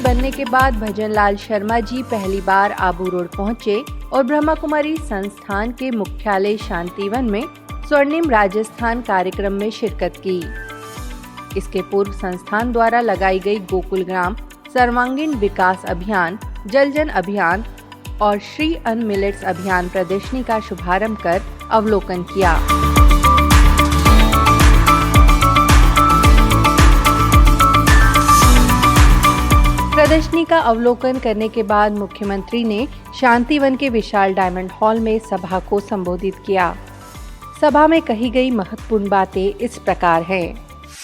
बनने के बाद भजनलाल शर्मा जी पहली बार आबू रोड पहुंचे और ब्रह्मा कुमारी संस्थान के मुख्यालय शांतिवन में स्वर्णिम राजस्थान कार्यक्रम में शिरकत की। इसके पूर्व संस्थान द्वारा लगाई गई गोकुल ग्राम सर्वांगीण विकास अभियान, जल जन अभियान और श्री अन्न मिलेट्स अभियान प्रदर्शनी का शुभारंभ कर अवलोकन किया। प्रदर्शनी का अवलोकन करने के बाद मुख्यमंत्री ने शांतिवन के विशाल डायमंड हॉल में सभा को संबोधित किया। सभा में कही गई महत्वपूर्ण बातें इस प्रकार हैं।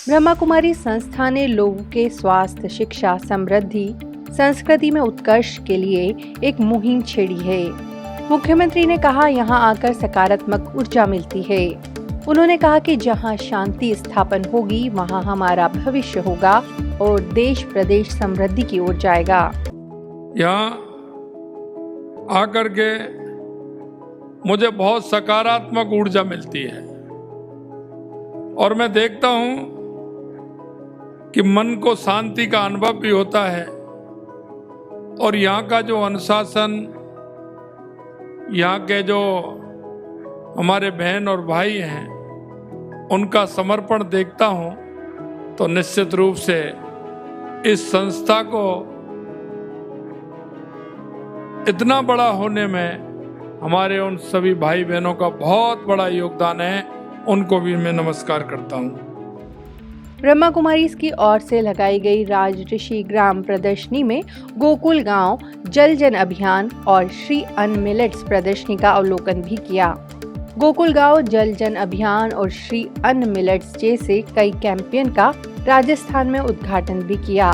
ब्रह्मा कुमारी संस्था ने लोगों के स्वास्थ्य, शिक्षा, समृद्धि, संस्कृति में उत्कर्ष के लिए एक मुहिम छेड़ी है। मुख्यमंत्री ने कहा, यहाँ आकर सकारात्मक ऊर्जा मिलती है। उन्होंने कहा कि जहाँ शांति स्थापन होगी वहाँ हमारा भविष्य होगा और देश प्रदेश समृद्धि की ओर जाएगा। यहाँ आकर के मुझे बहुत सकारात्मक ऊर्जा मिलती है और मैं देखता हूँ कि मन को शांति का अनुभव भी होता है और यहाँ का जो अनुशासन, यहाँ के जो हमारे बहन और भाई हैं, उनका समर्पण देखता हूँ तो निश्चित रूप से इस संस्था को इतना बड़ा होने में हमारे उन सभी भाई बहनों का बहुत बड़ा योगदान है। उनको भी मैं नमस्कार करता हूँ। ब्रह्मा कुमारी की ओर से लगाई गई राजऋषि ग्राम प्रदर्शनी में गोकुल गांव, जल जन अभियान और श्री अन्न मिलेट्स प्रदर्शनी का अवलोकन भी किया। गोकुल गांव, जल जन अभियान और श्री अन्न मिलेट्स जैसे कई कैंपेन का राजस्थान में उद्घाटन भी किया।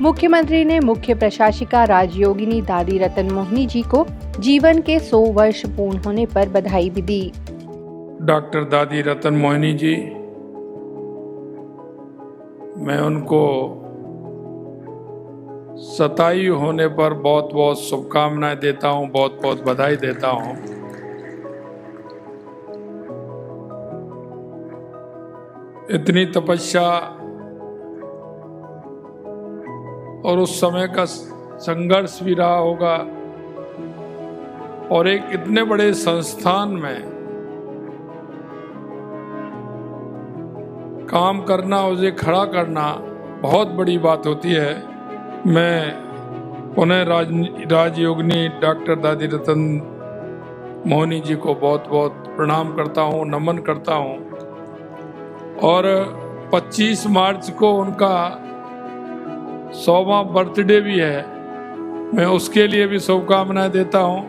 मुख्यमंत्री ने मुख्य प्रशासिका राजयोगिनी दादी रतन मोहिनी जी को जीवन के 100 वर्ष पूर्ण होने पर बधाई भी दी। डॉक्टर दादी रतन मोहिनी जी, मैं उनको 27 होने पर बहुत बहुत शुभकामनाएं देता हूं, बहुत बहुत बधाई देता हूं। इतनी तपस्या और उस समय का संघर्ष भी रहा होगा और एक इतने बड़े संस्थान में काम करना, उसे खड़ा करना बहुत बड़ी बात होती है। मैं पुनः राजयोगिनी डॉक्टर दादी रतन मोहिनी जी को बहुत बहुत प्रणाम करता हूँ, नमन करता हूँ और 25 मार्च को उनका 100वां बर्थडे भी है। मैं उसके लिए भी शुभकामनाएं देता हूँ।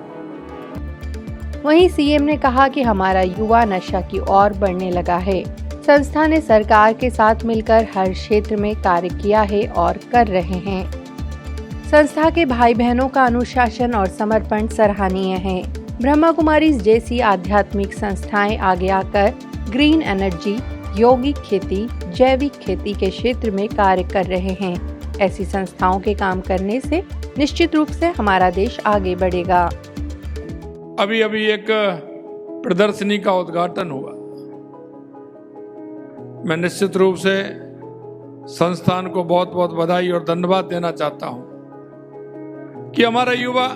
वहीं सीएम ने कहा कि हमारा युवा नशा की ओर बढ़ने लगा है। संस्था ने सरकार के साथ मिलकर हर क्षेत्र में कार्य किया है और कर रहे हैं। संस्था के भाई बहनों का अनुशासन और समर्पण सराहनीय है। ब्रह्मा कुमारी जैसी आध्यात्मिक संस्थाएं आगे आकर ग्रीन एनर्जी, यौगिक खेती, जैविक खेती के क्षेत्र में कार्य कर रहे हैं। ऐसी संस्थाओं के काम करने से निश्चित रूप से हमारा देश आगे बढ़ेगा। अभी एक प्रदर्शनी का उद्घाटन हुआ। मैं निश्चित रूप से संस्थान को बहुत बहुत बधाई और धन्यवाद देना चाहता हूं कि हमारा युवा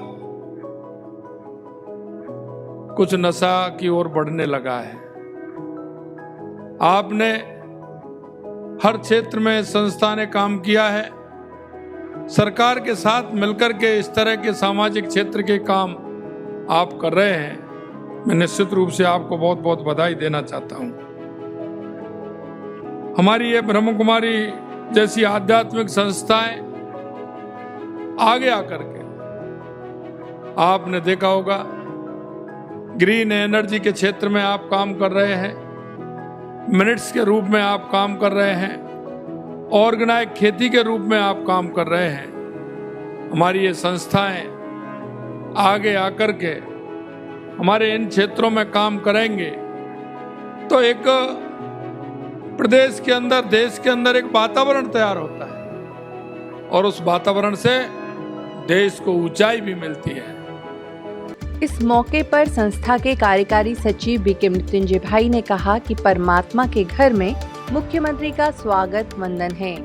कुछ नशा की ओर बढ़ने लगा है। आपने हर क्षेत्र में संस्था ने काम किया है। सरकार के साथ मिलकर के इस तरह के सामाजिक क्षेत्र के काम आप कर रहे हैं। मैं निश्चित रूप से आपको बहुत बहुत बधाई देना चाहता हूं। हमारी ये ब्रह्म कुमारी जैसी आध्यात्मिक संस्थाएं आगे आकर के, आपने देखा होगा ग्रीन एनर्जी के क्षेत्र में आप काम कर रहे हैं, मिनट्स के रूप में आप काम कर रहे हैं, ऑर्गेनाइज खेती के रूप में आप काम कर रहे हैं। हमारी ये संस्थाएं आगे आकर के हमारे इन क्षेत्रों में काम करेंगे तो एक प्रदेश के अंदर, देश के अंदर एक वातावरण तैयार होता है और उस वातावरण से देश को ऊंचाई भी मिलती है। इस मौके पर संस्था के कार्यकारी सचिव बीके मृत्युंजय भाई ने कहा कि परमात्मा के घर में मुख्यमंत्री का स्वागत वंदन है।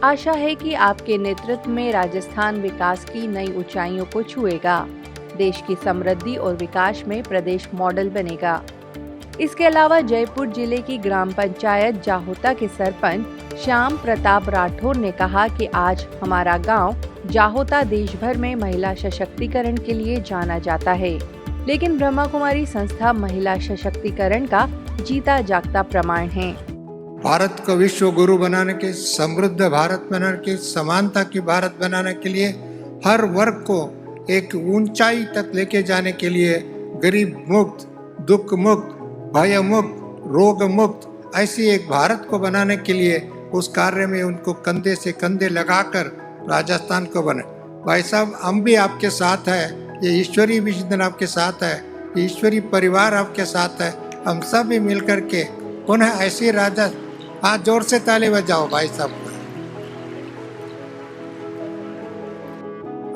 आशा है कि आपके नेतृत्व में राजस्थान विकास की नई ऊंचाइयों को छुएगा। देश की समृद्धि और विकास में प्रदेश मॉडल बनेगा। इसके अलावा जयपुर जिले की ग्राम पंचायत जाहोता के सरपंच श्याम प्रताप राठौर ने कहा कि आज हमारा गांव जाहोता देश भर में महिला सशक्तिकरण के लिए जाना जाता है, लेकिन ब्रह्मा कुमारी संस्था महिला सशक्तिकरण का जीता जागता प्रमाण है। भारत को विश्व गुरु बनाने के, समृद्ध भारत बनाने के, समानता की भारत बनाने के लिए, हर वर्ग को एक ऊंचाई तक लेके जाने के लिए, गरीब मुक्त, दुख मुक्त, भय मुक्त, रोग मुक्त ऐसी एक भारत को बनाने के लिए उस कार्य में उनको कंधे से कंधे लगाकर राजस्थान को बने। भाई साहब, हम भी आपके साथ है, ये ईश्वरी विजन आपके साथ है, ये ईश्वरी परिवार आपके साथ है। हम सब भी मिलकर के पुनः ऐसी राजा, हाथ जोर से ताली बजाओ भाई साहब।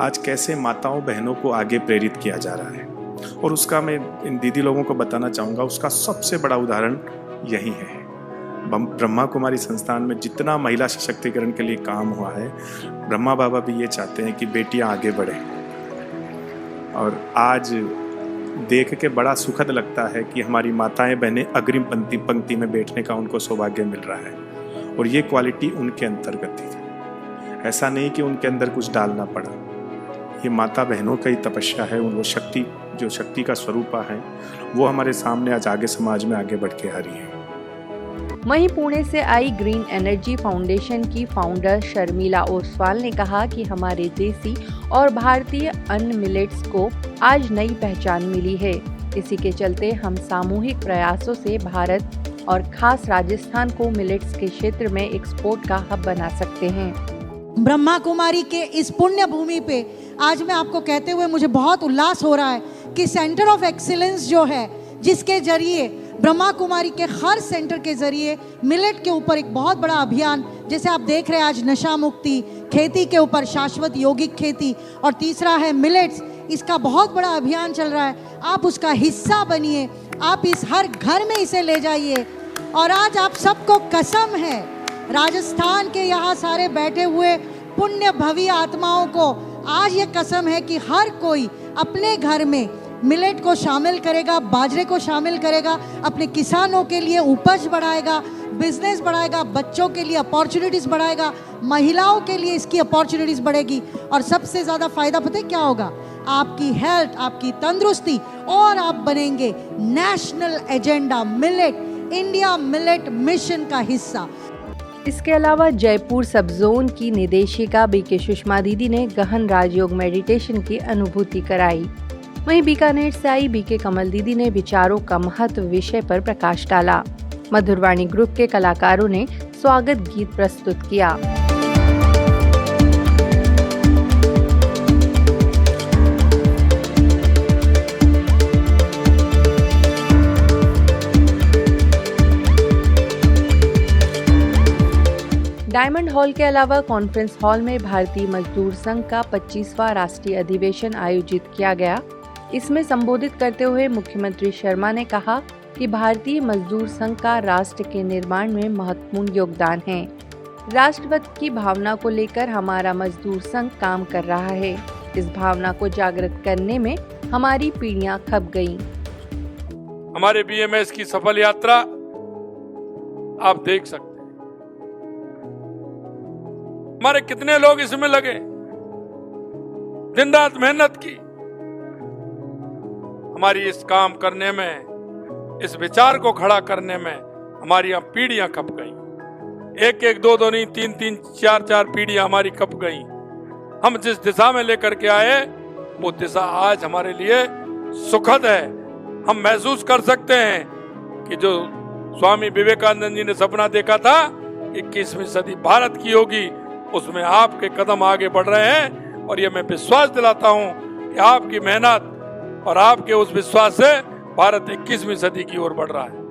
आज कैसे माताओं बहनों को आगे प्रेरित किया जा रहा है, और उसका मैं इन दीदी लोगों को बताना चाहूँगा, उसका सबसे बड़ा उदाहरण यही है। ब्रह्मा कुमारी संस्थान में जितना महिला सशक्तिकरण के लिए काम हुआ है, ब्रह्मा बाबा भी ये चाहते हैं कि बेटियां आगे बढ़े। और आज देख के बड़ा सुखद लगता है कि हमारी माताएं बहनें अग्रिम पंक्ति में बैठने का उनको सौभाग्य मिल रहा है, और ये क्वालिटी उनके अंतर्गत थी। ऐसा नहीं कि उनके अंदर कुछ डालना पड़ा, ये माता बहनों का ही तपस्या है। वो शक्ति, जो शक्ति का स्वरूप है, वो हमारे सामने आज आगे समाज में आगे बढ़ के आ रही है। वहीं पुणे से आई ग्रीन एनर्जी फाउंडेशन की फाउंडर शर्मिला ओसवाल ने कहा कि हमारे देसी और भारतीय अन्न मिलेट्स को आज नई पहचान मिली है। इसी के चलते हम सामूहिक प्रयासों से भारत और खास राजस्थान को मिलेट्स के क्षेत्र में एक्सपोर्ट का हब बना सकते हैं। ब्रह्मा कुमारी के इस पुण्य भूमि पे आज मैं आपको कहते हुए मुझे बहुत उल्लास हो रहा है कि सेंटर ऑफ एक्सीलेंस जो है, जिसके जरिए ब्रह्मा कुमारी के हर सेंटर के जरिए मिलेट के ऊपर एक बहुत बड़ा अभियान, जैसे आप देख रहे हैं आज नशा मुक्ति, खेती के ऊपर शाश्वत यौगिक खेती, और तीसरा है मिलेट्स, इसका बहुत बड़ा अभियान चल रहा है। आप उसका हिस्सा बनिए, आप इस हर घर में इसे ले जाइए। और आज आप सबको कसम है, राजस्थान के यहाँ सारे बैठे हुए पुण्य भवी आत्माओं को आज ये कसम है कि हर कोई अपने घर में मिलेट को शामिल करेगा, बाजरे को शामिल करेगा, अपने किसानों के लिए उपज बढ़ाएगा, बिजनेस बढ़ाएगा, बच्चों के लिए अपॉर्चुनिटीज बढ़ाएगा, महिलाओं के लिए इसकी अपॉर्चुनिटीज बढ़ेगी। और सबसे ज़्यादा फायदा पता है क्या होगा? आपकी हेल्थ, आपकी तंदुरुस्ती, और आप बनेंगे national agenda millet, India millet mission का हिस्सा। इसके अलावा जयपुर सब जोन की निदेशिका बीके सुषमा दीदी ने गहन राजयोग मेडिटेशन की अनुभूति कराई। वहीं बीकानेर से आई बीके कमल दीदी ने विचारों का महत्व विषय पर प्रकाश डाला। मधुरवाणी ग्रुप के कलाकारों ने स्वागत गीत प्रस्तुत किया। डायमंड हॉल के अलावा कॉन्फ्रेंस हॉल में भारतीय मजदूर संघ का 25वां राष्ट्रीय अधिवेशन आयोजित किया गया। इसमें संबोधित करते हुए मुख्यमंत्री शर्मा ने कहा कि भारतीय मजदूर संघ का राष्ट्र के निर्माण में महत्वपूर्ण योगदान है। राष्ट्रवाद की भावना को लेकर हमारा मजदूर संघ काम कर रहा है। इस भावना को जागृत करने में हमारी पीढ़ियां खप गईं। हमारे बीएमएस की सफल यात्रा आप देख सकते हैं। हमारे कितने लोग इसमें लगे, दिन रात मेहनत की। हमारी इस काम करने में, इस विचार को खड़ा करने में हमारी यहाँ पीढ़ियां खप गई। एक एक, दो दो नहीं, तीन तीन, चार चार पीढ़ियां हमारी खप गई। हम जिस दिशा में लेकर के आए, वो दिशा आज हमारे लिए सुखद है। हम महसूस कर सकते हैं कि जो स्वामी विवेकानंद जी ने सपना देखा था 21वीं सदी भारत की होगी, उसमें आपके कदम आगे बढ़ रहे हैं। और ये मैं विश्वास दिलाता हूं कि आपकी मेहनत और आपके उस विश्वास से भारत 21वीं सदी की ओर बढ़ रहा है।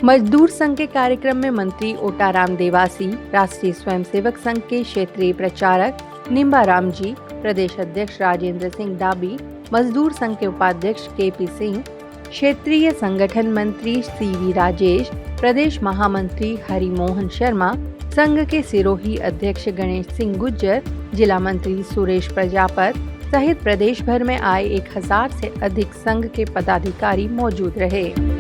मजदूर संघ के कार्यक्रम में मंत्री ओटाराम देवासी, राष्ट्रीय स्वयंसेवक संघ के क्षेत्रीय प्रचारक निम्बाराम जी, प्रदेश अध्यक्ष राजेंद्र सिंह डाबी, मजदूर संघ के उपाध्यक्ष केपी सिंह, क्षेत्रीय संगठन मंत्री सीवी राजेश, प्रदेश महामंत्री हरिमोहन शर्मा, संघ के सिरोही अध्यक्ष गणेश सिंह गुज्जर, जिला मंत्री सुरेश प्रजापत सहित प्रदेश भर में आए 1000 से अधिक संघ के पदाधिकारी मौजूद रहे।